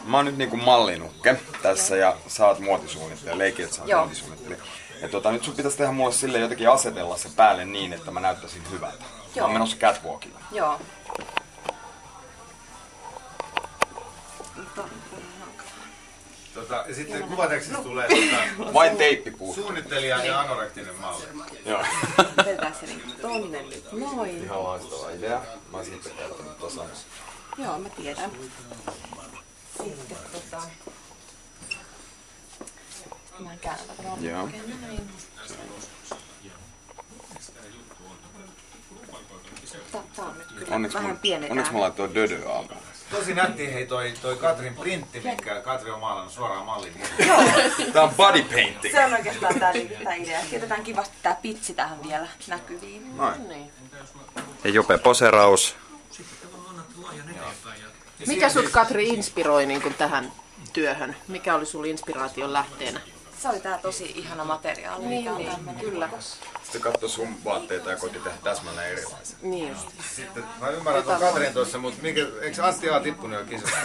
Mä oon nyt niinku mallinukke tässä ja sä oot muotisuunnittelija, leikin, että sä oot muotisuunnittelija. Ja nyt sun pitäisi tehdä mulle sille jotenkin asetella se päälle niin, että mä näyttäisin hyvältä. Mä oon menossa catwalkille. Joo. Ja sitten kuvatekstissä tulee vain teippi puuttuu. Suunnittelija ja anorektinen malli. Joo. Vedetään se niinku tonne nyt noin. Ihan loistava idea. Mä oon siitä käyttänyt tasan. Joo, mä tiedän. Sitten mä käännän tätä Joo. näin. Tää on nyt kyllä vähän pienetään. Onneksi mä laitoin dödöä aamulla. Tosi nätti hei toi Katrin printti, minkä Katri on maalannut suoraan mallin. Joo. Tää on body painting. Se on oikeastaan tää idea. Jätetään kivasti tää pitsi tähän vielä näkyviin. Noin. Ja Jope poseraus. Mikä sut, Katri, inspiroi niin kuin tähän työhön? Mikä oli sun inspiraation lähteenä? Se oli tää tosi ihana materiaali, mikä on tämmönen. Kyllä. Sitten katso sun vaatteita ja koti tehdä täsmälleen erilaisia. Niin just. Sitten mä ymmärrän tuon Katrin tuossa, mutta eikö Antti A. tippunut jo kisasta?